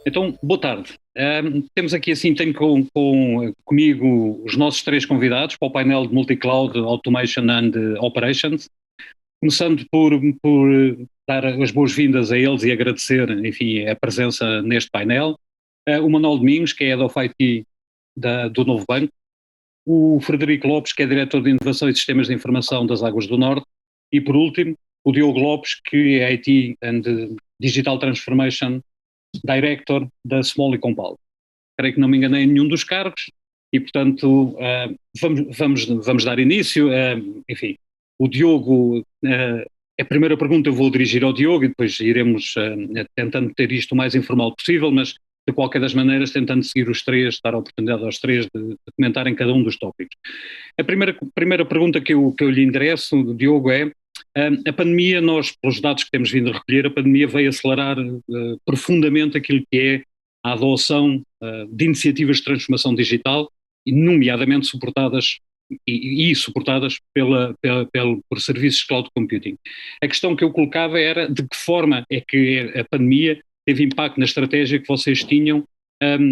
Então, boa tarde. Temos aqui assim, tenho comigo os nossos três convidados para o painel de Multi-Cloud Automation and Operations, começando por dar as boas-vindas a eles e agradecer, enfim, a presença neste painel. O Manuel Domingos, que é Head of IT do Novo Banco, o Frederico Lopes, que é Diretor de Inovação e Sistemas de Informação das Águas do Norte, e por último, o Diogo Lopes, que é IT and Digital Transformation Director da Small e Compal. Creio que não me enganei em nenhum dos cargos e, portanto, vamos dar início. Enfim, o Diogo, a primeira pergunta eu vou dirigir ao Diogo e depois iremos tentando ter isto o mais informal possível, mas de qualquer das maneiras tentando seguir os três, dar a oportunidade aos três de comentarem cada um dos tópicos. A primeira pergunta que eu lhe endereço, Diogo, é: a pandemia, nós, pelos dados que temos vindo a recolher, a pandemia veio acelerar profundamente aquilo que é a adoção de iniciativas de transformação digital, e nomeadamente suportadas suportadas por serviços de cloud computing. A questão que eu colocava era de que forma é que a pandemia teve impacto na estratégia que vocês tinham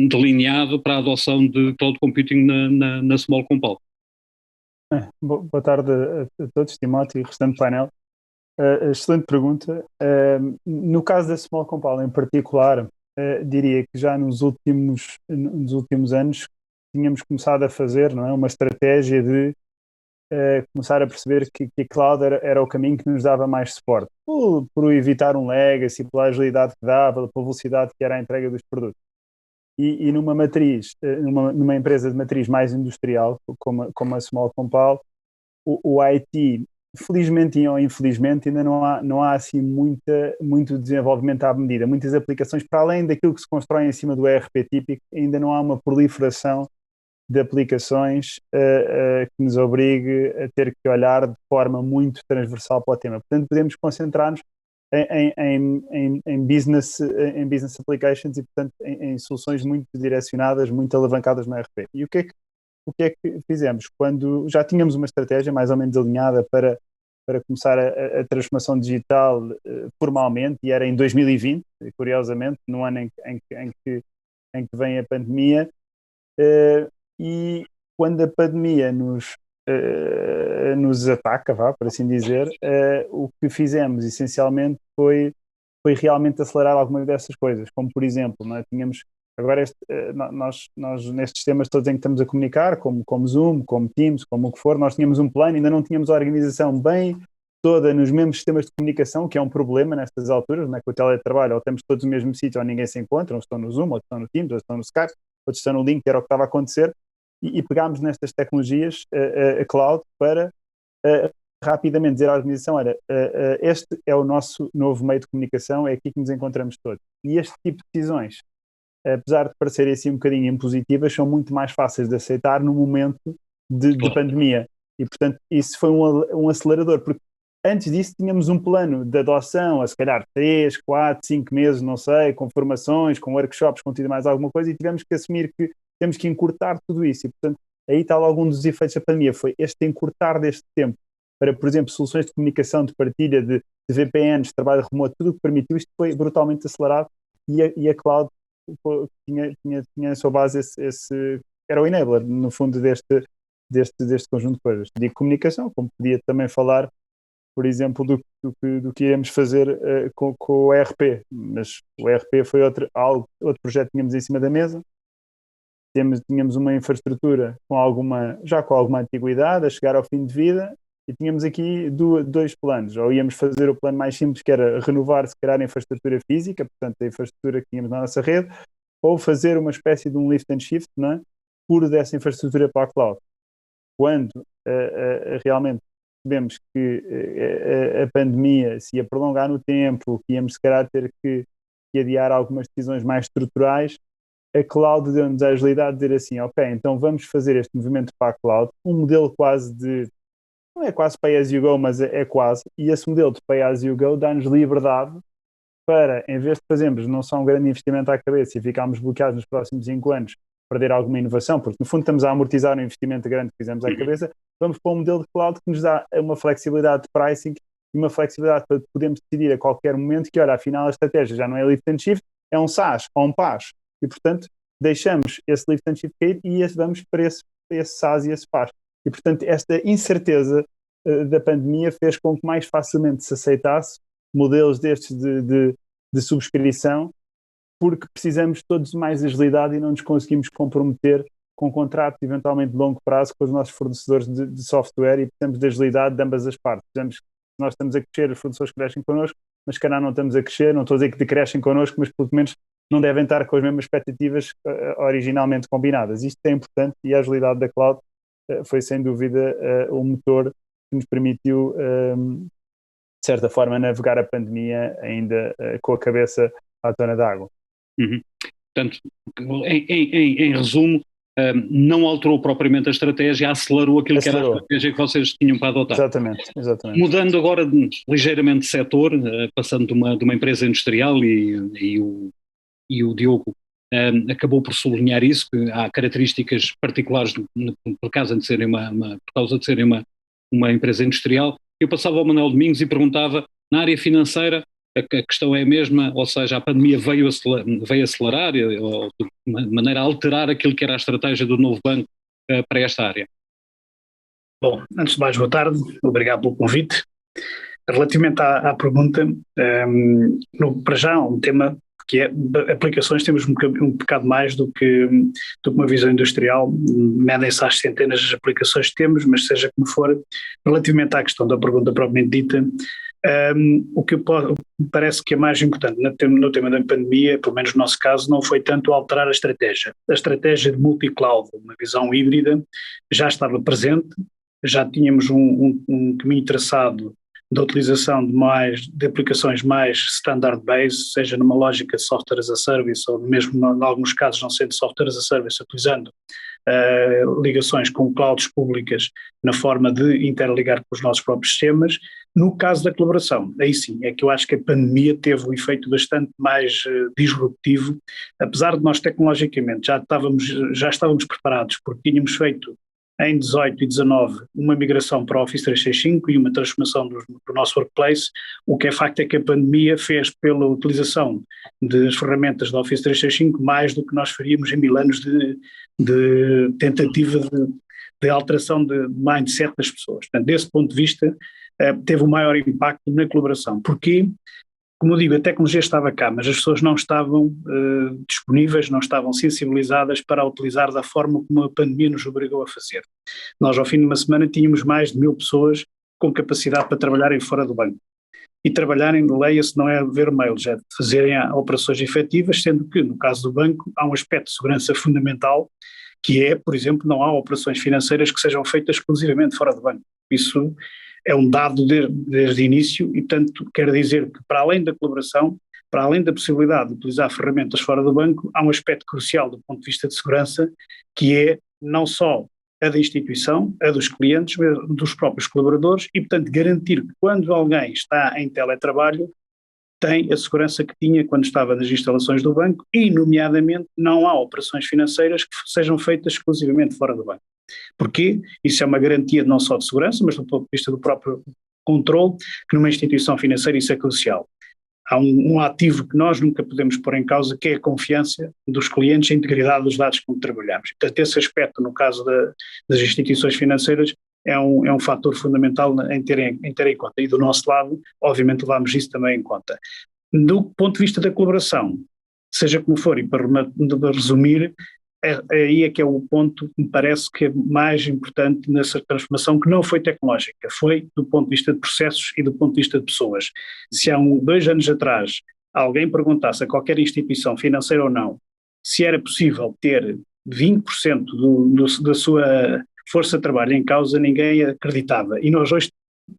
delineado para a adoção de cloud computing na Small Compal. Boa tarde a todos, Timóteo e restante painel. Excelente pergunta. No caso da Small Compal em particular, diria que já nos últimos anos tínhamos começado a fazer, não é, uma estratégia de começar a perceber que a cloud era o caminho que nos dava mais suporte, por evitar um legacy, pela agilidade que dava, pela velocidade que era a entrega dos produtos. E numa matriz, numa empresa de matriz mais industrial, como a Small Compal, o IT, felizmente ou infelizmente, ainda não há assim muito desenvolvimento à medida. Muitas aplicações, para além daquilo que se constrói em cima do ERP típico, ainda não há uma proliferação de aplicações que nos obrigue a ter que olhar de forma muito transversal para o tema. Portanto, podemos concentrar-nos em business applications e, portanto, em soluções muito direcionadas, muito alavancadas no ERP. E o que é que fizemos? Quando já tínhamos uma estratégia mais ou menos alinhada para começar a transformação digital formalmente, e era em 2020, curiosamente, no ano em que vem a pandemia, e quando a pandemia nos ataca, por assim dizer, o que fizemos essencialmente foi realmente acelerar algumas dessas coisas, como por exemplo, não é? Tínhamos agora nós nestes sistemas todos em que estamos a comunicar, como Zoom, como Teams, como o que for, nós tínhamos um plano, ainda não tínhamos a organização bem toda nos mesmos sistemas de comunicação, que é um problema nestas alturas, não é? Com o teletrabalho, ou temos todos no mesmo sítio, ou ninguém se encontra, ou estão no Zoom, ou estão no Teams, ou estão no Skype, ou estão no Link, que era o que estava a acontecer, e pegámos nestas tecnologias, a cloud, para rapidamente dizer à organização: olha, este é o nosso novo meio de comunicação, é aqui que nos encontramos todos. E este tipo de decisões, apesar de parecerem assim um bocadinho impositivas, são muito mais fáceis de aceitar no momento de pandemia. E, portanto, isso foi um acelerador, porque antes disso tínhamos um plano de adoção, a se calhar 3, 4, 5 meses, não sei, com formações, com workshops, com tudo mais alguma coisa, e tivemos que assumir que temos que encurtar tudo isso. E, portanto, aí está algum dos efeitos da pandemia, foi este encurtar deste tempo para, por exemplo, soluções de comunicação, de partilha, de VPNs, de trabalho remoto, tudo o que permitiu isto foi brutalmente acelerado, e a cloud tinha a sua base era o enabler, no fundo, deste conjunto de coisas. De comunicação, como podia também falar, por exemplo, do que íamos fazer com o ERP, mas o ERP foi outro projeto que tínhamos em cima da mesa. Tínhamos uma infraestrutura já com alguma antiguidade, a chegar ao fim de vida, e tínhamos aqui dois planos. Ou íamos fazer o plano mais simples, que era renovar, se calhar, a infraestrutura física, portanto, a infraestrutura que tínhamos na nossa rede, ou fazer uma espécie de um lift and shift, não é? Puro dessa infraestrutura para a cloud. Quando realmente percebemos que a pandemia se ia prolongar no tempo, que íamos, se calhar, ter que adiar algumas decisões mais estruturais, a cloud deu-nos a agilidade de dizer assim: ok, então vamos fazer este movimento para a cloud, um modelo quase não é quase pay as you go, mas é quase, e esse modelo de pay as you go dá-nos liberdade para, em vez de fazermos não só um grande investimento à cabeça e ficarmos bloqueados nos próximos 5 anos, perder alguma inovação, porque no fundo estamos a amortizar um investimento grande que fizemos à cabeça, vamos para um modelo de cloud que nos dá uma flexibilidade de pricing e uma flexibilidade para podermos decidir a qualquer momento que, olha, afinal a estratégia já não é lift and shift, é um SaaS ou um PaaS. E, portanto, deixamos esse lift and shift cair e vamos para esse SaaS e esse PaaS. E, portanto, esta incerteza da pandemia fez com que mais facilmente se aceitasse modelos destes de subscrição, porque precisamos todos de mais agilidade e não nos conseguimos comprometer com contratos eventualmente de longo prazo com os nossos fornecedores de software, e precisamos de agilidade de ambas as partes. Nós estamos a crescer, os fornecedores crescem connosco, mas se calhar não estamos a crescer, não estou a dizer que decrescem connosco, mas pelo menos não devem estar com as mesmas expectativas originalmente combinadas. Isto é importante, e a agilidade da cloud foi sem dúvida o motor que nos permitiu, de certa forma, navegar a pandemia ainda com a cabeça à tona d'água. Uhum. Portanto, em resumo, não alterou propriamente a estratégia, acelerou aquilo que era a estratégia que vocês tinham para adotar. Exatamente. Mudando agora ligeiramente de setor, passando de uma empresa industrial, e o Diogo acabou por sublinhar isso, que há características particulares por causa de serem uma empresa industrial. Eu passava ao Manuel Domingos e perguntava, na área financeira, a questão é a mesma, ou seja, a pandemia veio acelerar, ou de maneira a alterar aquilo que era a estratégia do novo banco para esta área. Bom, antes de mais, boa tarde, obrigado pelo convite. Relativamente à pergunta, para já um tema que é aplicações, temos um bocado mais do que uma visão industrial, medem-se às centenas de aplicações que temos, mas seja como for, relativamente à questão da pergunta propriamente dita, o que me parece que é mais importante no tema da pandemia, pelo menos no nosso caso, não foi tanto alterar a estratégia. A estratégia de multi-cloud, uma visão híbrida, já estava presente, já tínhamos um caminho traçado da utilização de aplicações mais standard-based, seja numa lógica de software as a service, ou mesmo em alguns casos não sendo software as a service, utilizando ligações com clouds públicas na forma de interligar com os nossos próprios sistemas. No caso da colaboração, aí sim, é que eu acho que a pandemia teve um efeito bastante mais disruptivo, apesar de nós tecnologicamente já estávamos preparados, porque tínhamos feito em 18 e 19 uma migração para o Office 365 e uma transformação do nosso workplace. O que é facto é que a pandemia fez, pela utilização das ferramentas do Office 365, mais do que nós faríamos em 1000 anos de tentativa de alteração de mindset das pessoas. Portanto, desse ponto de vista, teve o maior impacto na colaboração. Porquê? Como eu digo, a tecnologia estava cá, mas as pessoas não estavam disponíveis, não estavam sensibilizadas para a utilizar da forma como a pandemia nos obrigou a fazer. Nós, ao fim de uma semana, tínhamos mais de 1000 pessoas com capacidade para trabalharem fora do banco. E trabalharem, leia-se, não é ver mails, é fazerem operações efetivas, sendo que, no caso do banco, há um aspecto de segurança fundamental, que é, por exemplo, não há operações financeiras que sejam feitas exclusivamente fora do banco. Isso é um dado desde o início e, portanto, quer dizer que, para além da colaboração, para além da possibilidade de utilizar ferramentas fora do banco, há um aspecto crucial do ponto de vista de segurança, que é não só a da instituição, a dos clientes, mas dos próprios colaboradores, e, portanto, garantir que quando alguém está em teletrabalho, tem a segurança que tinha quando estava nas instalações do banco e, nomeadamente, não há operações financeiras que sejam feitas exclusivamente fora do banco. Porquê? Isso é uma garantia não só de segurança, mas do ponto de vista do próprio controle, que numa instituição financeira isso é crucial. Há um ativo que nós nunca podemos pôr em causa, que é a confiança dos clientes e a integridade dos dados com que trabalhamos. Portanto, esse aspecto, no caso das instituições financeiras, é um fator fundamental em ter em conta. E do nosso lado, obviamente, levamos isso também em conta. Do ponto de vista da colaboração, seja como for, e para resumir, aí é que é o ponto que me parece que é mais importante nessa transformação, que não foi tecnológica, foi do ponto de vista de processos e do ponto de vista de pessoas. Se há 2 anos atrás alguém perguntasse a qualquer instituição financeira ou não se era possível ter 20% da sua força de trabalho em causa, ninguém acreditava. E nós hoje,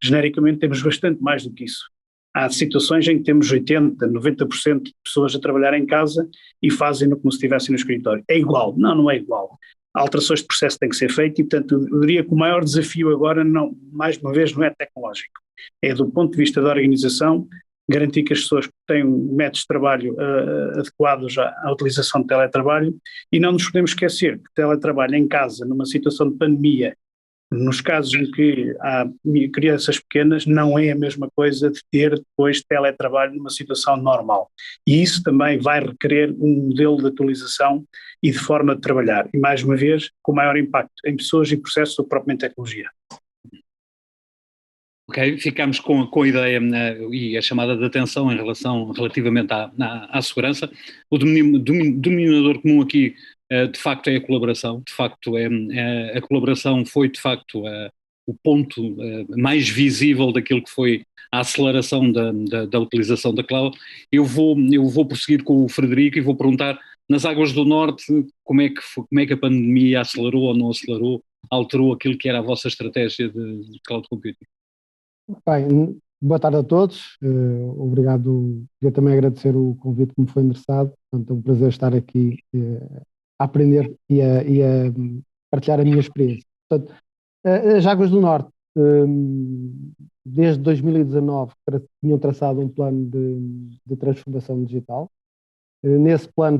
genericamente, temos bastante mais do que isso. Há situações em que temos 80%, 90% de pessoas a trabalhar em casa e fazem-no como se estivessem no escritório. É igual? Não é igual. Alterações de processo têm que ser feitas e, portanto, eu diria que o maior desafio agora, mais uma vez, não é tecnológico. É do ponto de vista da organização, garantir que as pessoas têm métodos de trabalho adequados à utilização de teletrabalho, e não nos podemos esquecer que teletrabalho em casa, numa situação de pandemia, Nos casos em que há crianças pequenas, não é a mesma coisa de ter depois teletrabalho numa situação normal. E isso também vai requerer um modelo de atualização e de forma de trabalhar. E, mais uma vez, com maior impacto em pessoas e processos do que propriamente tecnologia. Ok, ficamos com a ideia e a chamada de atenção relativamente à segurança. O denominador comum aqui, de facto, é a colaboração. De facto, a colaboração foi, de facto, o ponto mais visível daquilo que foi a aceleração da utilização da cloud. Eu vou prosseguir com o Frederico e vou perguntar, nas Águas do Norte, como é que a pandemia acelerou ou não acelerou, alterou aquilo que era a vossa estratégia de cloud computing? Bem, boa tarde a todos. Obrigado. Queria também agradecer o convite que me foi endereçado. Portanto, é um prazer estar aqui a aprender e a partilhar a minha experiência. Portanto, as Águas do Norte, desde 2019, tinham traçado um plano de transformação digital. Nesse plano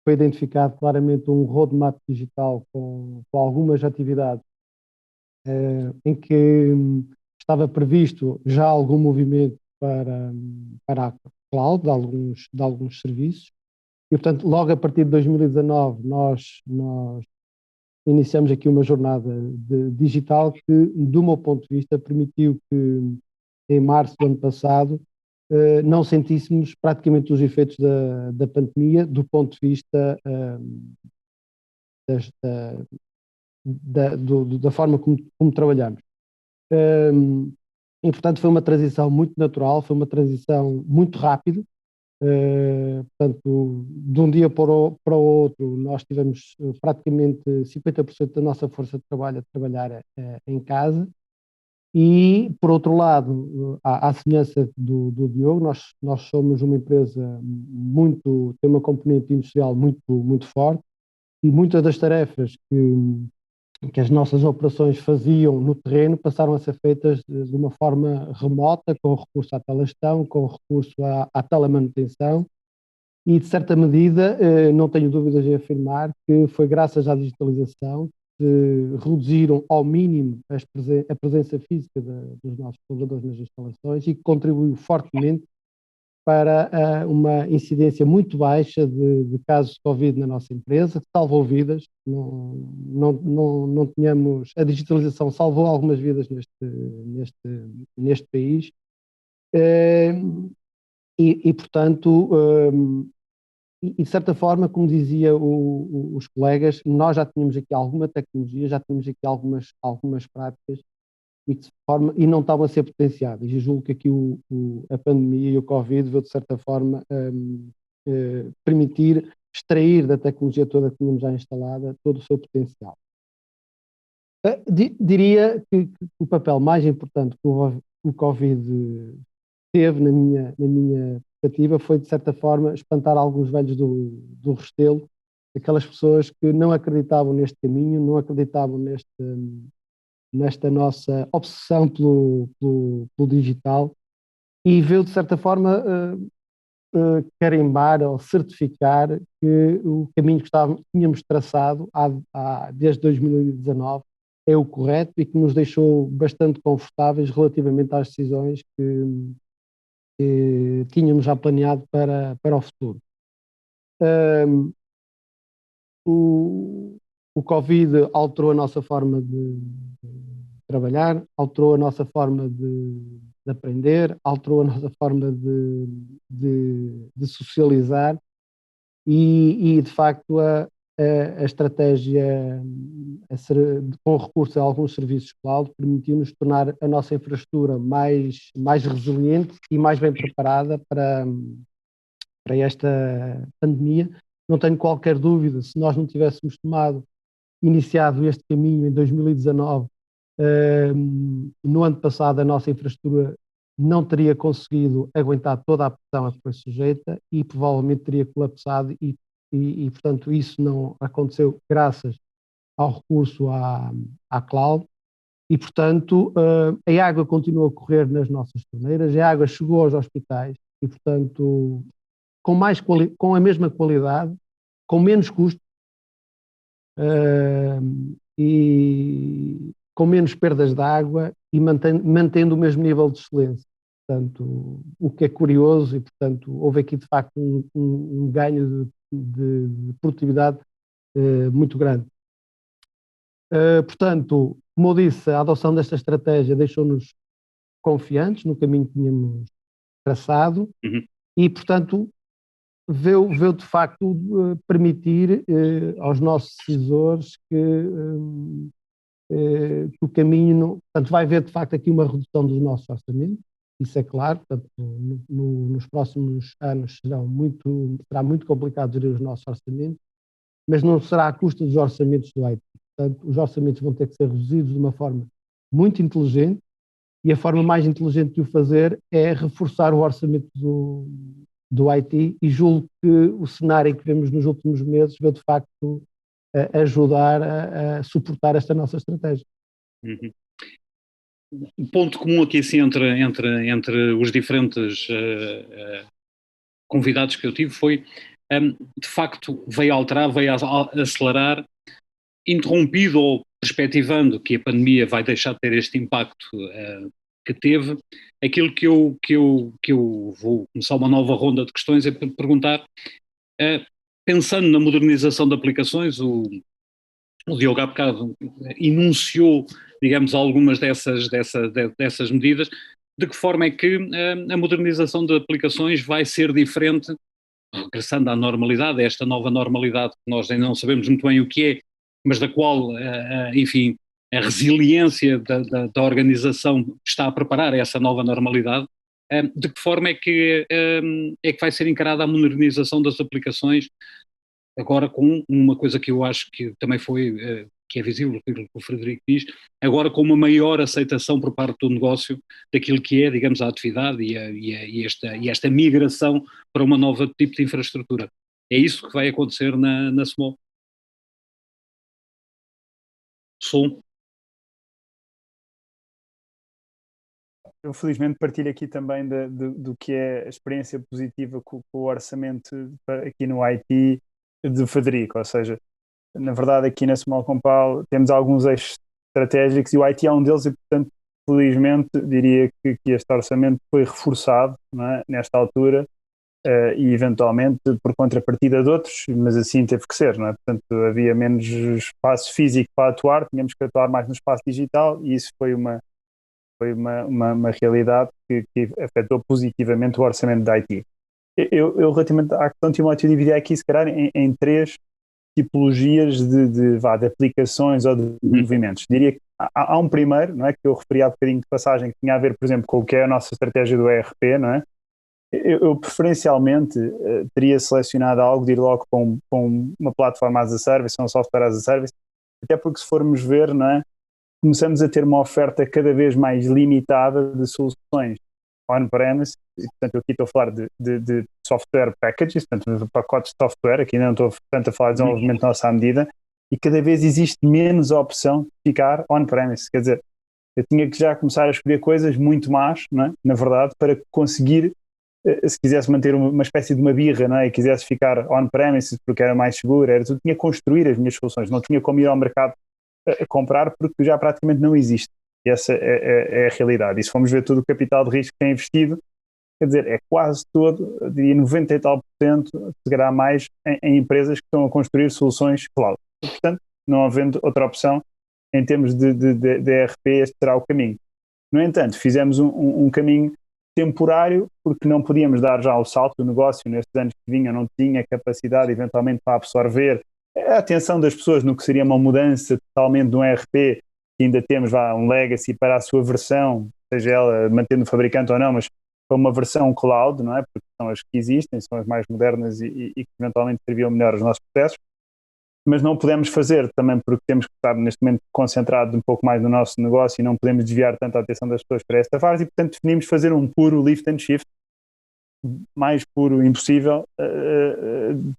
foi identificado claramente um roadmap digital com algumas atividades em que estava previsto já algum movimento para a cloud de alguns serviços e, portanto, logo a partir de 2019 nós iniciamos aqui uma jornada digital que, do meu ponto de vista, permitiu que em março do ano passado não sentíssemos praticamente os efeitos da pandemia do ponto de vista da forma como trabalhamos. E, portanto, foi uma transição muito natural, foi uma transição muito rápida. Portanto, de um dia para o outro, nós tivemos praticamente 50% da nossa força de trabalho a trabalhar em casa. E, por outro lado, à semelhança do Diogo, nós somos uma empresa tem uma componente industrial muito forte e muitas das tarefas que as nossas operações faziam no terreno passaram a ser feitas de uma forma remota, com recurso à telegestão, com recurso à telemanutenção e, de certa medida, não tenho dúvidas em afirmar que foi graças à digitalização que reduziram ao mínimo a presença física dos nossos colaboradores nas instalações e que contribuiu fortemente para uma incidência muito baixa de casos de Covid na nossa empresa, que salvou vidas. Não tínhamos, a digitalização salvou algumas vidas neste país. Portanto, de certa forma, como dizia os colegas, nós já tínhamos aqui alguma tecnologia, já tínhamos aqui algumas práticas e não estavam a ser potenciadas. E julgo que aqui a pandemia e o Covid veio, de certa forma, permitir extrair da tecnologia toda que tínhamos já instalada todo o seu potencial. Diria que o papel mais importante que o Covid teve na minha perspectiva foi, de certa forma, espantar alguns velhos do Restelo, aquelas pessoas que não acreditavam neste caminho, não acreditavam nesta nossa obsessão pelo digital e veio, de certa forma, carimbar ou certificar que o caminho que tínhamos traçado desde 2019 é o correto e que nos deixou bastante confortáveis relativamente às decisões que tínhamos já planeado para o futuro. O Covid alterou a nossa forma de trabalhar, alterou a nossa forma de aprender, alterou a nossa forma de socializar e de facto, a estratégia com recurso a alguns serviços cloud permitiu-nos tornar a nossa infraestrutura mais resiliente e mais bem preparada para esta pandemia. Não tenho qualquer dúvida, se nós não tivéssemos iniciado este caminho em 2019, no ano passado a nossa infraestrutura não teria conseguido aguentar toda a pressão a que foi sujeita e provavelmente teria colapsado e portanto isso não aconteceu graças ao recurso à cloud e portanto a água continua a correr nas nossas torneiras, a água chegou aos hospitais e portanto com a mesma qualidade, com menos custo e com menos perdas de água e mantendo o mesmo nível de excelência. Portanto, o que é curioso, e portanto houve aqui de facto um ganho de produtividade muito grande. Portanto, como eu disse, a adoção desta estratégia deixou-nos confiantes no caminho que tínhamos traçado e, portanto, veio de facto permitir aos nossos decisores que o caminho, portanto, vai haver de facto aqui uma redução dos nossos orçamentos, isso é claro, portanto, nos próximos anos será muito complicado gerir os nossos orçamentos, mas não será à custa dos orçamentos do IT. Portanto, os orçamentos vão ter que ser reduzidos de uma forma muito inteligente e a forma mais inteligente de o fazer é reforçar o orçamento do IT e julgo que o cenário que vemos nos últimos meses vai de facto ajudar a suportar esta nossa estratégia. Um ponto comum aqui assim, entre os diferentes convidados que eu tive foi, de facto, veio alterar, veio acelerar, interrompido ou perspectivando que a pandemia vai deixar de ter este impacto que teve. Aquilo que eu vou começar uma nova ronda de questões é perguntar, pensando na modernização de aplicações, o Diogo há bocado enunciou, digamos, algumas dessas medidas. De que forma é que a modernização de aplicações vai ser diferente, regressando à normalidade, a esta nova normalidade que nós ainda não sabemos muito bem o que é, mas da qual, enfim, a resiliência da organização está a preparar essa nova normalidade. De que forma é que vai ser encarada a modernização das aplicações, agora com uma coisa que eu acho que também foi, que é visível, que o Frederico diz, agora com uma maior aceitação por parte do negócio daquilo que é, digamos, a atividade e esta migração para uma nova tipo de infraestrutura. É isso que vai acontecer na Small. Som. Eu felizmente partilho aqui também do que é a experiência positiva com o orçamento aqui no IT de Frederico, ou seja, na verdade aqui na Small Compal temos alguns eixos estratégicos e o IT é um deles e, portanto, felizmente diria que este orçamento foi reforçado, não é, nesta altura e eventualmente por contrapartida de outros, mas assim teve que ser, não é? Portanto, havia menos espaço físico para atuar, tínhamos que atuar mais no espaço digital e isso foi uma realidade que afetou positivamente o orçamento da IT. Eu relativamente à questão de Timóteo, dividia aqui se calhar em três tipologias de aplicações ou de movimentos. Diria que há um primeiro, não é, que eu referi há bocadinho de passagem, que tinha a ver, por exemplo, com o que é a nossa estratégia do ERP, não é? Eu preferencialmente teria selecionado algo de ir logo com uma plataforma as a service, um software as a service, até porque se formos ver, não é, começamos a ter uma oferta cada vez mais limitada de soluções on-premise, e, portanto, eu aqui estou a falar de software packages, portanto, de pacotes de software, aqui não estou tanto a falar de desenvolvimento nossa à medida, e cada vez existe menos opção de ficar on-premise, quer dizer, eu tinha que já começar a escolher coisas muito más, não é? Na verdade, para conseguir, se quisesse manter uma espécie de uma birra, não é? E quisesse ficar on-premise porque era mais seguro, eu tinha que construir as minhas soluções, não tinha como ir ao mercado a comprar porque já praticamente não existe. E essa é a realidade. E se formos ver todo o capital de risco que é investido, quer dizer, é quase todo, eu diria 90 e tal %, se calhar mais, em empresas que estão a construir soluções cloud. E, portanto, não havendo outra opção, em termos de ERP, este será o caminho. No entanto, fizemos um caminho temporário, porque não podíamos dar já o salto do negócio nestes anos que vinham, não tinha capacidade eventualmente para absorver a atenção das pessoas no que seria uma mudança totalmente de um ERP, que ainda temos um legacy para a sua versão, seja ela mantendo o fabricante ou não, mas para uma versão cloud, não é? Porque são as que existem, são as mais modernas e que eventualmente serviam melhor aos nossos processos, mas não podemos fazer também porque temos que estar neste momento concentrados um pouco mais no nosso negócio e não podemos desviar tanto a atenção das pessoas para esta fase e, portanto, definimos fazer um puro lift and shift, mais puro impossível,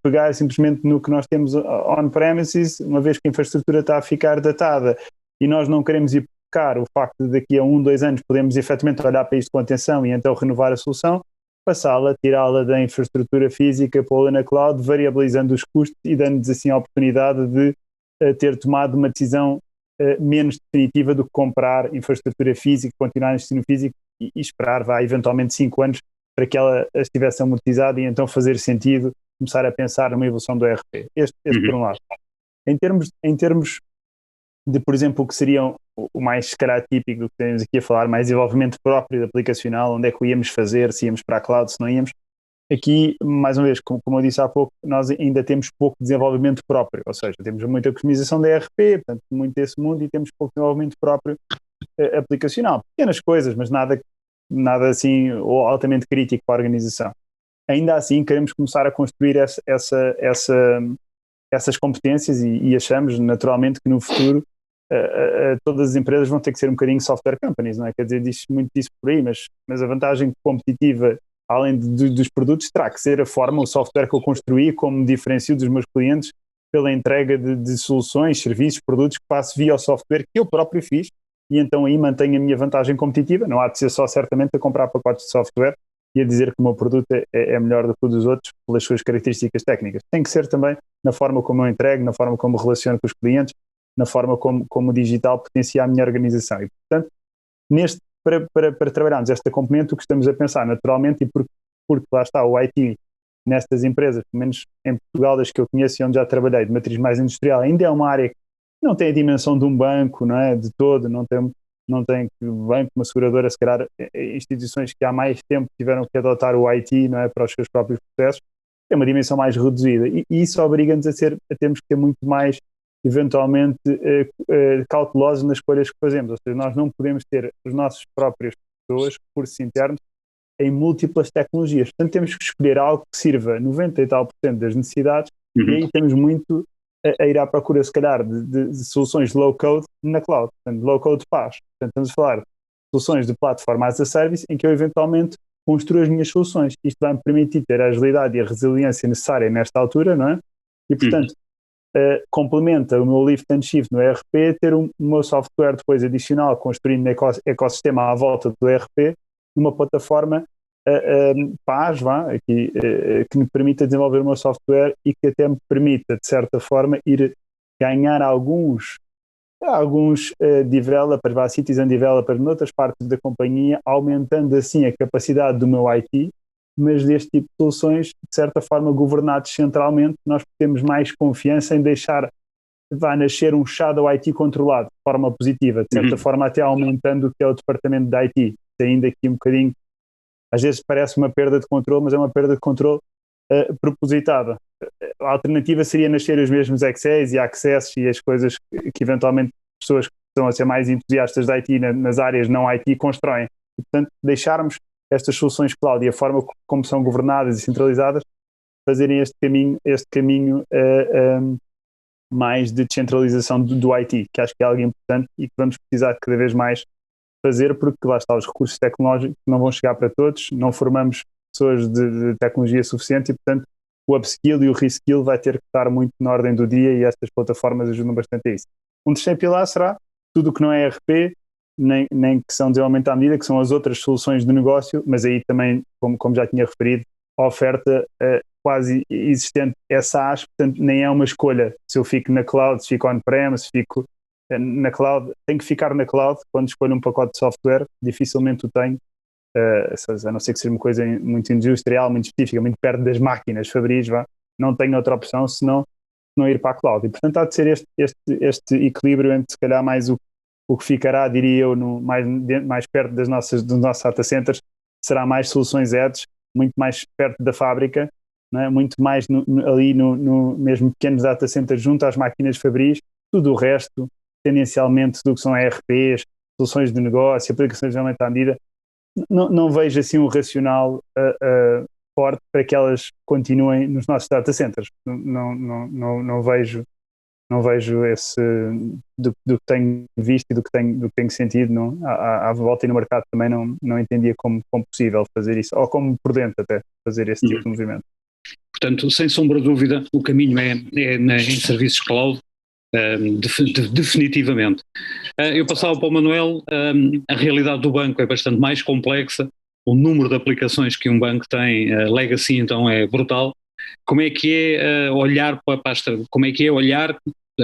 pegar simplesmente no que nós temos on-premises, uma vez que a infraestrutura está a ficar datada e nós não queremos hipotecar o facto de daqui a 1-2 anos podemos efetivamente olhar para isto com atenção e então renovar a solução, passá-la, tirá-la da infraestrutura física, pô-la na cloud, variabilizando os custos e dando-nos assim a oportunidade de ter tomado uma decisão menos definitiva do que comprar infraestrutura física, continuar no ensino físico e esperar, eventualmente 5 anos para que ela estivesse amortizada e então fazer sentido começar a pensar numa evolução do ERP. Este por um lado. Em termos de, por exemplo, o que seria o mais, se calhar, típico do que temos aqui a falar, mais desenvolvimento próprio de aplicacional, onde é que o íamos fazer, se íamos para a cloud, se não íamos. Aqui, mais uma vez, como eu disse há pouco, nós ainda temos pouco desenvolvimento próprio, ou seja, temos muita customização da ERP, portanto, muito desse mundo, e temos pouco desenvolvimento próprio aplicacional. Pequenas coisas, mas nada assim ou altamente crítico para a organização. Ainda assim, queremos começar a construir essas competências e achamos naturalmente que no futuro todas as empresas vão ter que ser um bocadinho software companies, não é? Quer dizer, diz muito disso por aí, mas a vantagem competitiva, além dos produtos, terá que ser a forma, o software que eu construí, como me diferencio dos meus clientes pela entrega de soluções, serviços, produtos que faço via o software que eu próprio fiz, e então aí mantenho a minha vantagem competitiva. Não há de ser só certamente a comprar pacotes de software e a dizer que o meu produto é melhor do que o dos outros pelas suas características técnicas. Tem que ser também na forma como eu entrego, na forma como relaciono com os clientes, na forma como o digital potencia a minha organização. E, portanto, para trabalharmos esta componente, o que estamos a pensar naturalmente, e porque lá está o IT nestas empresas, pelo menos em Portugal, das que eu conheço e onde já trabalhei, de matriz mais industrial, ainda é uma área que não tem a dimensão de um banco, não é? De todo, não tem banco, uma seguradora, se calhar instituições que há mais tempo tiveram que adotar o IT, não é? Para os seus próprios processos, tem uma dimensão mais reduzida, e isso obriga-nos a termos que ter muito mais, eventualmente, cautelosos nas escolhas que fazemos, ou seja, nós não podemos ter as nossas próprias pessoas, recursos internos, em múltiplas tecnologias, portanto temos que escolher algo que sirva 90 e tal % das necessidades, e aí temos muito a ir à procura, se calhar, de soluções low-code na cloud, portanto, low-code PaaS. Portanto, estamos a falar de soluções de plataforma as a service, em que eu eventualmente construo as minhas soluções. Isto vai-me permitir ter a agilidade e a resiliência necessária nesta altura, não é? E, portanto, complementa o meu lift and shift no ERP, ter o meu software depois adicional, construindo um ecossistema à volta do ERP, numa plataforma PaaS, que me permita desenvolver o meu software e que até me permita, de certa forma, ir ganhar alguns developers, citizen developers noutras partes da companhia, aumentando assim a capacidade do meu IT, mas deste tipo de soluções, de certa forma, governados centralmente, nós temos mais confiança em deixar nascer um shadow IT controlado de forma positiva, de certa forma até aumentando o que é o departamento de IT, ainda aqui um bocadinho. Às vezes parece uma perda de controle, mas é uma perda de controle propositada. A alternativa seria nascer os mesmos Excels e Accesses e as coisas que eventualmente pessoas que estão a ser mais entusiastas de IT nas áreas não IT constroem. E, portanto, deixarmos estas soluções cloud e a forma como são governadas e centralizadas fazerem este caminho mais de descentralização do IT, que acho que é algo importante e que vamos precisar cada vez mais fazer, porque lá está, os recursos tecnológicos não vão chegar para todos, não formamos pessoas de tecnologia suficiente e, portanto, o upskill e o reskill vai ter que estar muito na ordem do dia, e estas plataformas ajudam bastante a isso. Um terceiro pilar será tudo o que não é ERP, nem que são desenvolvimento à medida, que são as outras soluções de negócio, mas aí também, como já tinha referido, a oferta quase existente é SaaS, portanto nem é uma escolha se eu fico na cloud, se fico on-prem, se fico na cloud. Tenho que ficar na cloud quando escolho um pacote de software, dificilmente o tenho, a não ser que seja uma coisa muito industrial, muito específica, muito perto das máquinas fabris, não tenho outra opção senão não ir para a cloud. E portanto há de ser este equilíbrio entre, se calhar, mais o que ficará, diria eu, mais perto dos nossos data centers, será mais soluções edge, muito mais perto da fábrica, não é? Muito mais ali no mesmo pequenos data centers junto às máquinas fabris. Tudo o resto, tendencialmente, do que são ERPs, soluções de negócio, aplicações de aumento à medida, não vejo assim um racional forte para que elas continuem nos nossos data centers. Não vejo esse do que tenho visto e do que tenho sentido. À volta e no mercado também não entendia como possível fazer isso, ou como prudente até fazer esse tipo de movimento. Portanto, sem sombra de dúvida, o caminho é em serviços cloud, definitivamente. Eu passava para o Manuel. A realidade do banco é bastante mais complexa, o número de aplicações que um banco tem, legacy, então, é brutal. Como é que é olhar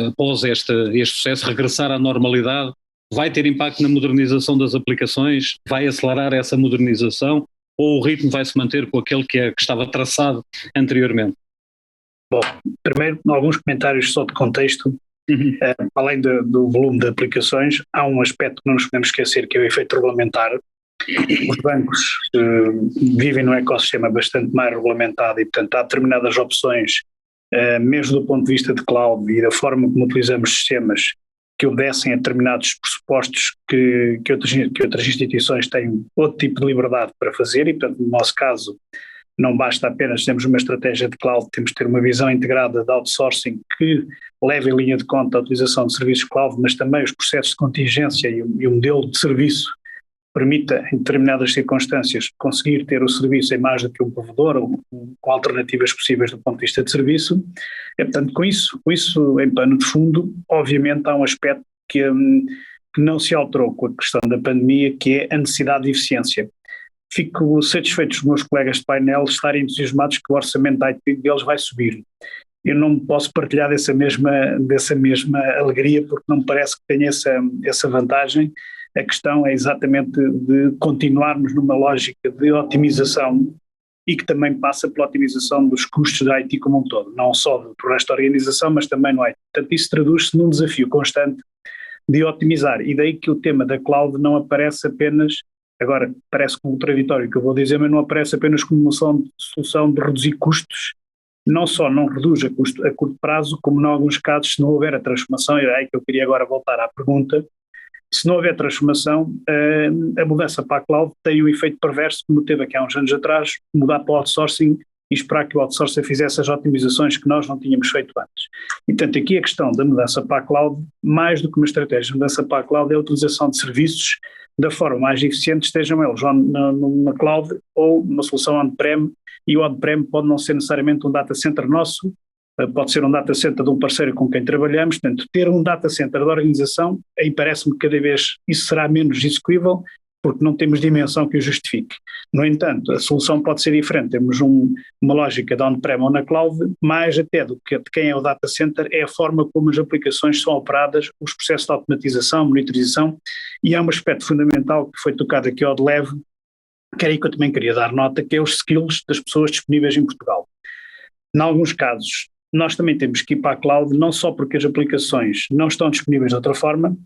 após este sucesso, regressar à normalidade, vai ter impacto na modernização das aplicações, vai acelerar essa modernização, ou o ritmo vai se manter com aquele que estava traçado anteriormente? Bom, primeiro, alguns comentários só de contexto. Além do volume de aplicações, há um aspecto que não nos podemos esquecer, que é o efeito regulamentar. Os bancos vivem num ecossistema bastante mais regulamentado e, portanto, há determinadas opções, mesmo do ponto de vista de cloud e da forma como utilizamos sistemas, que obedecem a determinados pressupostos que outras instituições têm outro tipo de liberdade para fazer e, portanto, no nosso caso, não basta apenas termos uma estratégia de cloud, temos que ter uma visão integrada de outsourcing que leve em linha de conta a utilização de serviços cloud, mas também os processos de contingência e o modelo de serviço permita, em determinadas circunstâncias, conseguir ter o serviço em mais do que um provedor ou com alternativas possíveis do ponto de vista de serviço. Portanto, com isso em pano de fundo, obviamente há um aspecto que não se alterou com a questão da pandemia, que é a necessidade de eficiência. Fico satisfeito os meus colegas de painel estarem entusiasmados que o orçamento da IT deles vai subir. Eu não posso partilhar dessa mesma alegria, porque não me parece que tenha essa vantagem. A questão é exatamente de continuarmos numa lógica de otimização e que também passa pela otimização dos custos da IT como um todo, não só do resto da organização, mas também no IT. Portanto, isso traduz-se num desafio constante de otimizar, e daí que o tema da cloud não aparece apenas, agora parece contraditório o que eu vou dizer, mas não aparece apenas como uma solução de reduzir custos. Não só não reduz a curto prazo, como em alguns casos, se não houver a transformação, e é aí que eu queria agora voltar à pergunta, se não houver transformação, a mudança para a cloud tem um efeito perverso, como teve aqui há uns anos atrás, mudar para o outsourcing e esperar que o outsourcing fizesse as otimizações que nós não tínhamos feito antes. E, portanto, aqui a questão da mudança para a cloud, mais do que uma estratégia de mudança para a cloud, é a utilização de serviços da forma mais eficiente, estejam eles na cloud ou numa solução on-prem, e o on-prem pode não ser necessariamente um data center nosso, pode ser um data center de um parceiro com quem trabalhamos. Portanto, ter um data center da organização, aí parece-me que cada vez isso será menos execuível, porque não temos dimensão que o justifique. No entanto, a solução pode ser diferente, temos uma lógica de on-prem ou na cloud, mais até do que de quem é o data center, é a forma como as aplicações são operadas, os processos de automatização, monitorização, e há um aspecto fundamental que foi tocado aqui ao de leve, que é aí que eu também queria dar nota, que é os skills das pessoas disponíveis em Portugal. Em alguns casos, nós também temos que ir para a cloud, não só porque as aplicações não estão disponíveis de outra forma,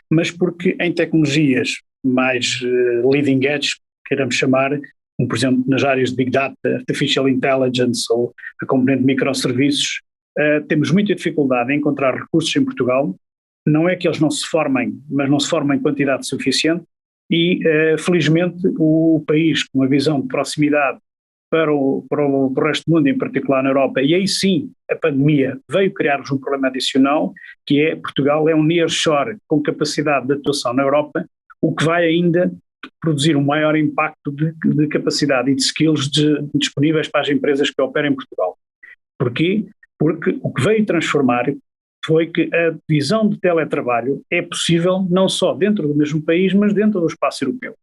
mas porque em tecnologias mais leading edge, queiramos chamar, como por exemplo nas áreas de Big Data, Artificial Intelligence ou a componente de microserviços, temos muita dificuldade em encontrar recursos em Portugal. Não é que eles não se formem, mas não se formem em quantidade suficiente e felizmente o país com uma visão de proximidade para o resto do mundo, em particular na Europa, e aí sim a pandemia veio criar-nos um problema adicional, que é Portugal é um nearshore com capacidade de atuação na Europa, o que vai ainda produzir um maior impacto de capacidade e de skills disponíveis para as empresas que operam em Portugal. Porquê? Porque o que veio transformar foi que a divisão de teletrabalho é possível não só dentro do mesmo país, mas dentro do espaço europeu.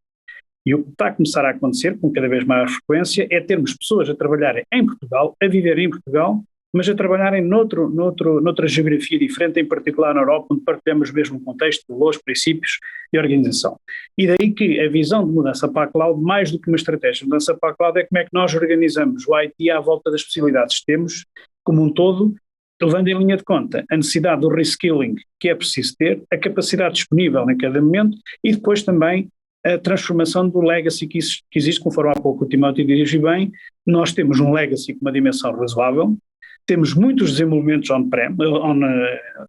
E o que está a começar a acontecer com cada vez maior frequência é termos pessoas a trabalharem em Portugal, a viverem em Portugal, mas a trabalharem noutra geografia diferente, em particular na Europa, onde partilhamos o mesmo contexto, valores, princípios e organização. E daí que a visão de mudança para a cloud, mais do que uma estratégia de mudança para a cloud, é como é que nós organizamos o IT à volta das possibilidades que temos, como um todo, levando em linha de conta a necessidade do reskilling que é preciso ter, a capacidade disponível em cada momento e depois também a transformação do legacy que existe, conforme há pouco o Timóteo dirige bem. Nós temos um legacy com uma dimensão razoável, temos muitos desenvolvimentos on-prem,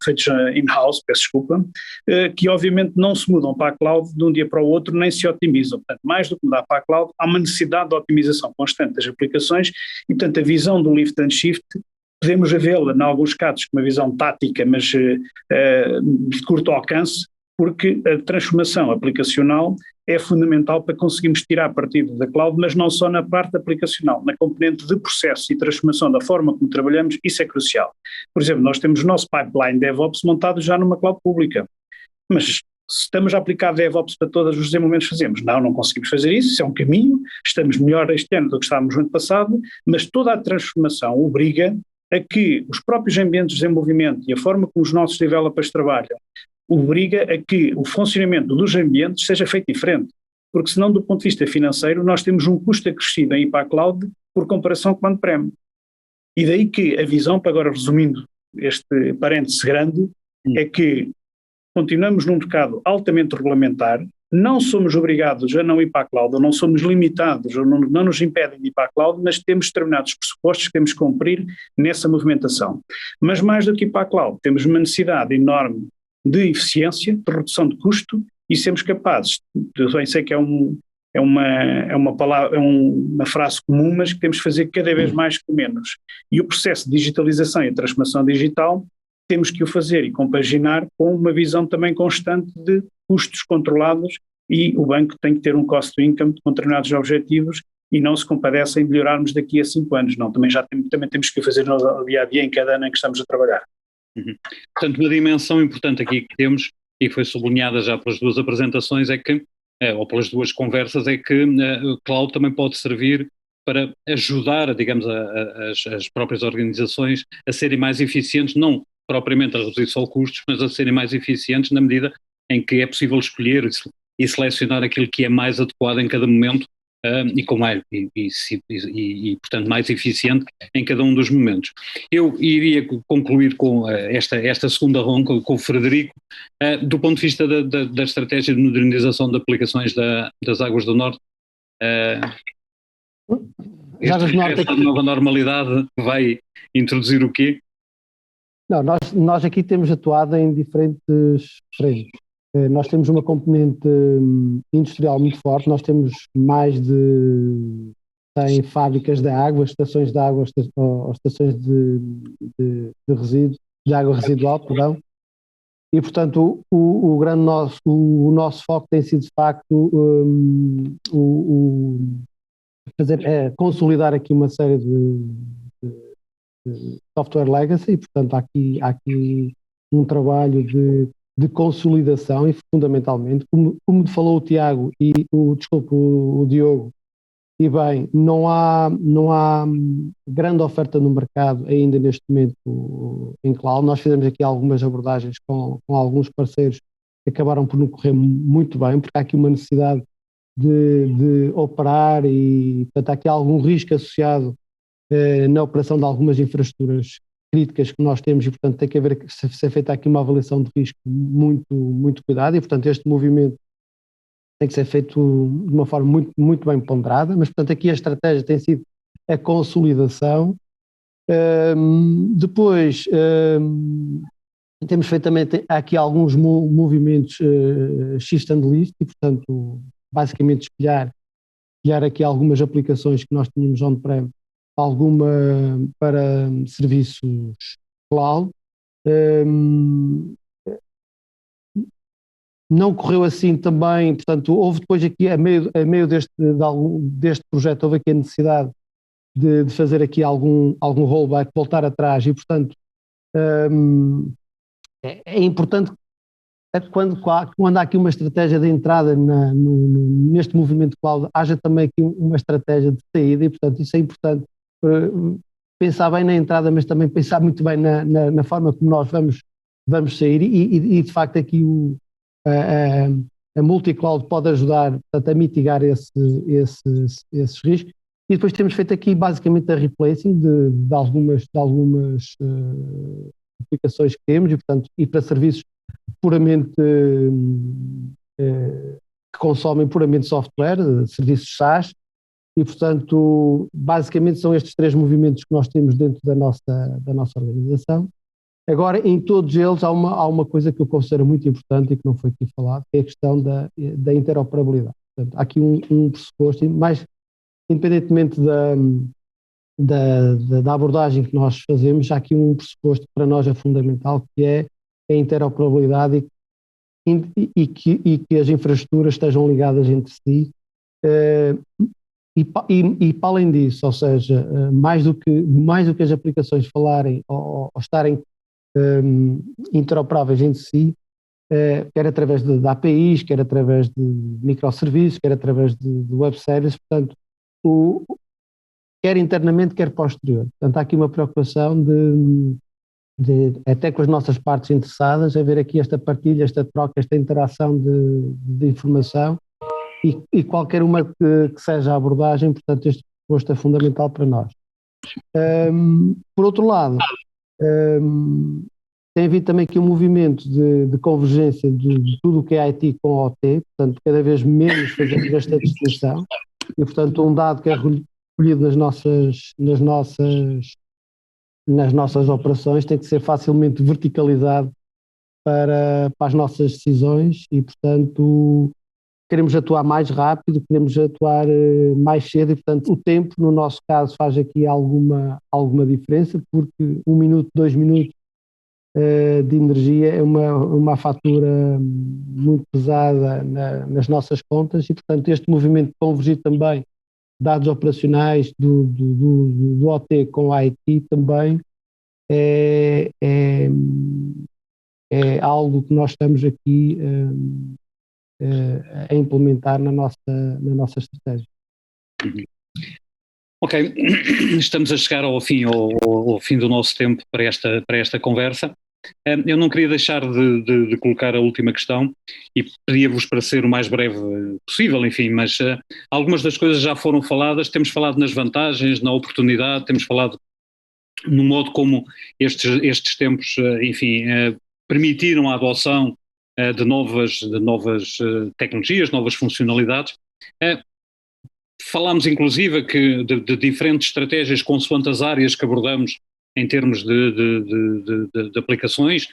feitos in-house, peço desculpa, que obviamente não se mudam para a cloud de um dia para o outro, nem se otimizam. Portanto, mais do que mudar para a cloud, há uma necessidade de otimização constante das aplicações e, portanto, a visão do lift and shift, podemos vê-la, em alguns casos, com uma visão tática, mas de curto alcance, porque a transformação aplicacional é fundamental para conseguirmos tirar partido da cloud, mas não só na parte aplicacional, na componente de processo e transformação da forma como trabalhamos, isso é crucial. Por exemplo, nós temos o nosso pipeline DevOps montado já numa cloud pública, mas se estamos a aplicar DevOps para todos os desenvolvimentos que fazemos, não conseguimos fazer isso é um caminho, estamos melhor este ano do que estávamos no ano passado, mas toda a transformação obriga a que os próprios ambientes de desenvolvimento e a forma como os nossos developers trabalham obriga a que o funcionamento dos ambientes seja feito diferente, porque senão do ponto de vista financeiro nós temos um custo acrescido em ir para a cloud por comparação com o on-prem. E daí que a visão, para agora resumindo este parêntese grande, é que continuamos num mercado altamente regulamentar, não somos obrigados a não ir para a cloud, ou não somos limitados, ou não nos impedem de ir para a cloud, mas temos determinados pressupostos que temos que cumprir nessa movimentação. Mas mais do que ir para a cloud, temos uma necessidade enorme de eficiência, de redução de custo, e sermos capazes, eu bem sei que é uma palavra, é uma frase comum, mas que temos que fazer cada vez mais com menos. E o processo de digitalização e transformação digital temos que o fazer e compaginar com uma visão também constante de custos controlados, e o banco tem que ter um cost to income com determinados objetivos e não se compadece em melhorarmos daqui a 5 anos, não, também temos que o fazer no dia a dia em cada ano em que estamos a trabalhar. Portanto, uma dimensão importante aqui que temos, e que foi sublinhada já pelas duas apresentações, é que, ou pelas duas conversas, é que o cloud também pode servir para ajudar, digamos, as próprias organizações a serem mais eficientes, não propriamente a reduzir só custos, mas a serem mais eficientes na medida em que é possível escolher e selecionar aquilo que é mais adequado em cada momento portanto, mais eficiente em cada um dos momentos. Eu iria concluir com esta segunda ronda com o Frederico, do ponto de vista da estratégia de modernização de aplicações das Águas do Norte. Esta nova normalidade vai introduzir o quê? Não, nós aqui temos atuado em diferentes frentes. Nós temos uma componente industrial muito forte, nós temos mais de 100 fábricas de água, estações de água, ou estações de resíduo, de água residual, perdão, e portanto o nosso foco tem sido de facto consolidar aqui uma série de software legacy, e portanto há aqui um trabalho de consolidação e fundamentalmente, como falou o Tiago e o Diogo, e bem, não há grande oferta no mercado ainda neste momento em cloud. Nós fizemos aqui algumas abordagens com alguns parceiros que acabaram por não correr muito bem, porque há aqui uma necessidade de operar e, portanto, há aqui algum risco associado na operação de algumas infraestruturas críticas que nós temos, e portanto tem que ser feita aqui uma avaliação de risco muito, muito cuidado, e portanto este movimento tem que ser feito de uma forma muito, muito bem ponderada, mas portanto aqui a estratégia tem sido a consolidação. Depois temos feito também aqui alguns movimentos shift and list, e portanto basicamente espelhar aqui algumas aplicações que nós tínhamos on-prem, alguma para serviços cloud. Não correu assim também, portanto houve depois aqui a meio deste projeto houve aqui a necessidade de fazer aqui algum rollback, voltar atrás, e portanto é importante quando há aqui uma estratégia de entrada neste movimento cloud, haja também aqui uma estratégia de saída, e portanto isso é importante, pensar bem na entrada, mas também pensar muito bem na forma como nós vamos sair, e de facto aqui a multi-cloud pode ajudar, portanto, a mitigar esses riscos. E depois temos feito aqui basicamente a replacing de algumas aplicações que temos, e portanto, e para serviços puramente que consomem puramente software, serviços SaaS, e portanto basicamente são estes 3 movimentos que nós temos dentro da nossa organização. Agora, em todos eles há uma coisa que eu considero muito importante e que não foi aqui falado, que é a questão da interoperabilidade. Portanto, há aqui um pressuposto, mas independentemente da abordagem que nós fazemos, há aqui um pressuposto que para nós é fundamental, que é a interoperabilidade e que as infraestruturas estejam ligadas entre si, e para além disso, ou seja, mais do que as aplicações falarem ou estarem interoperáveis entre si, quer através de APIs, quer através de microserviços, quer através de web services, portanto quer internamente, quer posterior. Portanto, há aqui uma preocupação até com as nossas partes interessadas, haver aqui esta partilha, esta troca, esta interação de informação e qualquer uma que seja a abordagem, portanto, este posto é fundamental para nós. Por outro lado, tem havido também aqui um movimento de convergência de tudo o que é IT com OT, portanto, cada vez menos fazemos esta distinção, e, portanto, um dado que é recolhido nas nossas operações tem que ser facilmente verticalizado para as nossas decisões e, portanto, queremos atuar mais rápido, queremos atuar mais cedo e, portanto, o tempo, no nosso caso, faz aqui alguma diferença, porque 1 minuto, 2 minutos de energia é uma fatura muito pesada nas nossas contas e, portanto, este movimento de convergir também dados operacionais do OT com a IT também é algo que nós estamos aqui a implementar na nossa estratégia. Ok, estamos a chegar ao fim do nosso tempo para esta conversa. Eu não queria deixar de colocar a última questão e pedia-vos para ser o mais breve possível, enfim, mas algumas das coisas já foram faladas, temos falado nas vantagens, na oportunidade, temos falado no modo como estes tempos, enfim, permitiram a adoção de novas tecnologias, novas funcionalidades. Falámos inclusive de diferentes estratégias consoante as áreas que abordamos em termos de aplicações.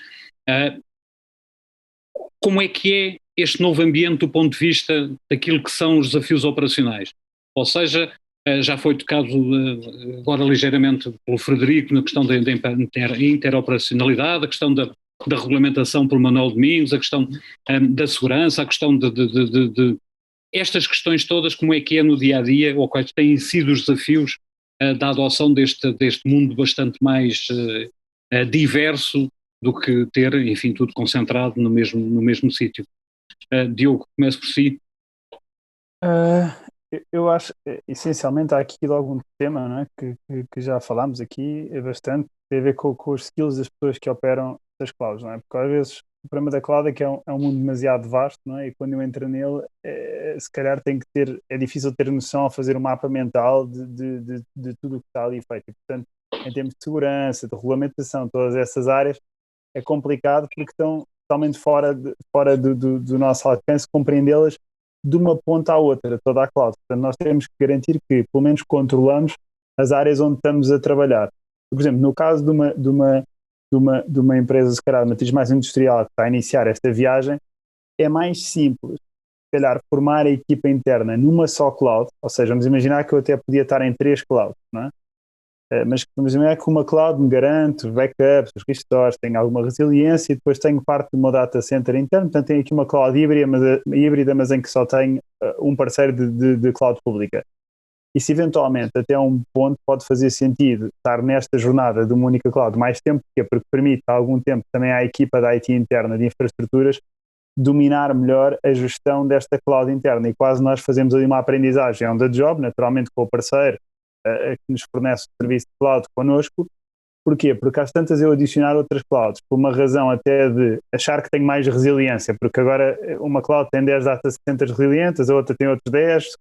Como é que é este novo ambiente do ponto de vista daquilo que são os desafios operacionais? Ou seja, já foi tocado agora ligeiramente pelo Frederico na questão da interoperacionalidade, a questão da regulamentação por Manuel Domingos, a questão da segurança, a questão de estas questões todas, como é que é no dia-a-dia, ou quais têm sido os desafios da adoção deste mundo bastante mais diverso do que ter, enfim, tudo concentrado no mesmo sítio. Diogo, começo por si. Eu acho, essencialmente, há aqui algum tema, não é, que já falámos aqui bastante, tem a ver com os skills das pessoas que operam as clouds, não é? Porque às vezes o problema da cloud é que é um mundo demasiado vasto, não é? E quando eu entro nele, se calhar é difícil ter noção ao fazer um mapa mental de tudo o que está ali feito. E, portanto, em termos de segurança, de regulamentação, todas essas áreas, é complicado porque estão totalmente fora do nosso alcance compreendê-las de uma ponta à outra, toda a cloud. Portanto, nós temos que garantir que, pelo menos, controlamos as áreas onde estamos a trabalhar. Por exemplo, no caso de uma empresa, se calhar, de matriz mais industrial que está a iniciar esta viagem, é mais simples, se calhar, formar a equipa interna numa só cloud, ou seja, vamos imaginar que eu até podia estar em 3 clouds, não é? Mas vamos imaginar que uma cloud me garante backups, os restores, tem alguma resiliência e depois tenho parte do meu data center interno, portanto tenho aqui uma cloud híbrida, mas em que só tenho um parceiro de cloud pública. E se eventualmente até um ponto pode fazer sentido estar nesta jornada de uma única cloud mais tempo, porque permite há algum tempo também à equipa da IT interna de infraestruturas dominar melhor a gestão desta cloud interna, e quase nós fazemos ali uma aprendizagem on the job, naturalmente com o parceiro que nos fornece o serviço de cloud connosco. Porquê? Porque às tantas eu adicionar outras clouds, por uma razão até de achar que tenho mais resiliência, porque agora uma cloud tem 10 data centers resilientes, a outra tem outros 10,